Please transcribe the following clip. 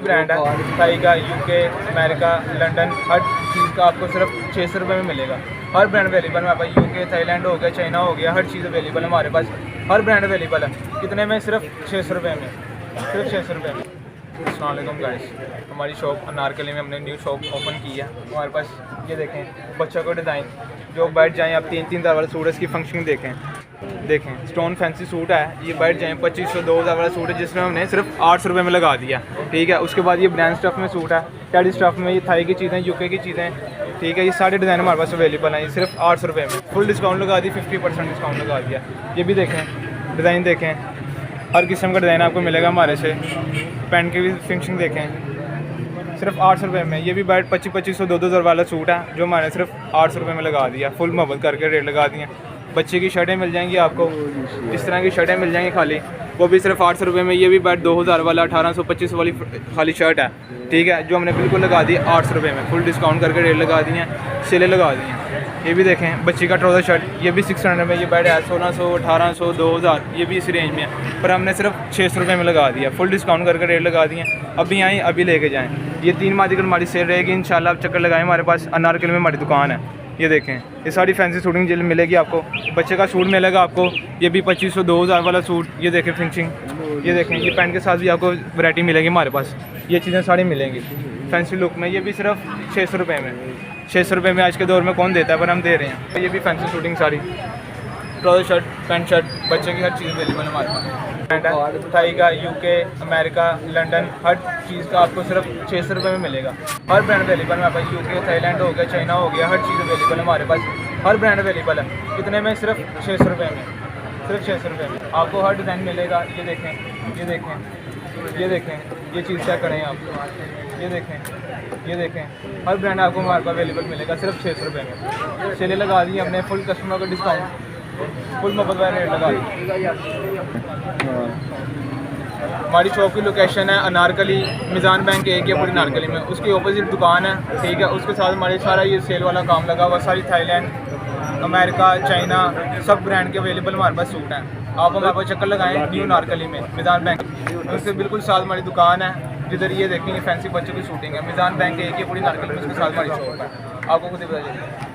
Brand है, Thai का, UK, America, London, हर चीज़ का आपको सिर्फ 600 रुपये में मिलेगा। हर ब्रांड अवेलेबल है हमारे पास, यूके, थाईलैंड हो गया, चाइना हो गया, हर चीज़ अवेलेबल है हमारे पास। हर ब्रांड अवेलेबल है। कितने में? सिर्फ 600 रुपये में, सिर्फ 600 रुपये में। अस्सलाम वालेकुम गाइस, हमारी शॉप अनारकली में हमने न्यू शॉप ओपन की है। हमारे पास ये देखें बच्चों को डिज़ाइन, जो बैठ जाएँ आप 3-3 हज़ार वाला सूट है, इसकी फंक्शनिंग देखें स्टोन फैंसी सूट है, ये बैठ जाएँ 2500-2000 वाला सूट है, जिसमें हमने सिर्फ 800 रुपये में लगा दिया। ठीक है, उसके बाद ये ब्रांड स्टफ़ में सूट है, टेडी स्टफ़ में, ये थाई की चीज़ें, यूके की चीज़ें। ठीक है, ये सारे डिज़ाइन हमारे पास अवेलेबल हैं। ये सिर्फ 800 रुपये में फुल डिस्काउंट लगा दी, 50% डिस्काउंट लगा दिया। ये भी देखें डिज़ाइन, देखें हर किस्म का डिज़ाइन आपको मिलेगा हमारे से। पैंट की भी फिनिशिंग देखें, सिर्फ 800 रुपये में। ये भी बैठ 2500-2000 वाला सूट है, जो हमारे सिर्फ 800 रुपये में लगा दिया। फुल मोहब्बत करके रेट लगा दिए। बच्चे की शर्टें मिल जाएंगी आपको, इस तरह की शर्टें मिल जाएंगी खाली, वो भी सिर्फ 800 रुपये में। ये भी बैठ 2000 वाला 1800-2500 वाली खाली शर्ट है। ठीक है, जो हमने बिल्कुल लगा दी 800 रुपये में, फुल डिस्काउंट करके रेट लगा दिए हैं, सेलें लगा दी हैं। ये भी देखें बच्ची का ट्राउज़र शर्ट, ये भी 600 में, ये बैठ है 1600, 1800, 2000, ये भी इस रेंज में है, पर हमने सिर्फ 600 रुपये में लगा दिया। फुल डिस्काउंट करके रेट लगा दिए। अभी आएँ अभी लेके जाएँ। ये 3 माह तक हमारी सेल रहेगी इंशाल्लाह। आप चक्कर लगाएं, हमारे पास अनारकली में हमारी दुकान है। ये देखें, ये सारी फैंसी सूटिंग जेल मिलेगी आपको। बच्चे का सूट मिलेगा आपको, ये भी 2500-2000 वाला सूट। ये देखें फिनिशिंग, ये देखें, ये पैंट के साथ भी आपको वैरायटी मिलेगी हमारे पास। ये चीज़ें सारी मिलेंगी फैंसी लुक में। ये भी सिर्फ 600 रुपये में, 600 रुपये में आज के दौर में कौन देता है, पर हम दे रहे हैं। ये भी फैंसी शूटिंग सारी, ट्राउज़र शर्ट, पैंट शर्ट, बच्चे की हर चीज़ अवेलेबल है हमारे पास। ब्रांड है, थाई का, यूके, अमेरिका, लंदन, हर चीज़ का आपको सिर्फ 600 रुपये में मिलेगा। हर ब्रांड अवेलेबल है हमारे पास, यूके, थाईलैंड हो गया, चाइना हो गया, हर चीज़ अवेलेबल है हमारे पास। हर ब्रांड अवेलेबल है। कितने में? सिर्फ 600 रुपये में, सिर्फ 600 रुपये में आपको हर डिज़ाइन मिलेगा। ये देखें, ये देखें, ये देखें, ये चीज़ चेक करें आप, ये देखें, ये देखें, हर ब्रांड आपको हमारे पास अवेलेबल मिलेगा सिर्फ 600 रुपये में। सेलें लगा दी हमने, फुल कस्टमर का डिस्काउंट, फुल मोहब्बत वाला रेट लगा दी। हमारी शॉप की लोकेशन है अनारकली, मिज़ान बैंक एक है पूरी अनारकली में, उसकी ऑपोजिट दुकान है। ठीक है, उसके साथ हमारे सारा ये सेल वाला काम लगा हुआ। सारी थाईलैंड, अमेरिका, चाइना, सब ब्रांड के अवेलेबल हमारे पास सूट हैं। आप हमारे पास चक्कर लगाएं न्यू नारकली में, मिज़ान बैंक, उसके बिल्कुल साथ हमारी दुकान है। जिधर ये देखेंगे फैंसी बच्चों की शूटिंग है, मिज़ान बैंक एक ही पूरी नारकली में, उसके साथ हमारी शॉप है। आपको खुद ही पता चलेगा।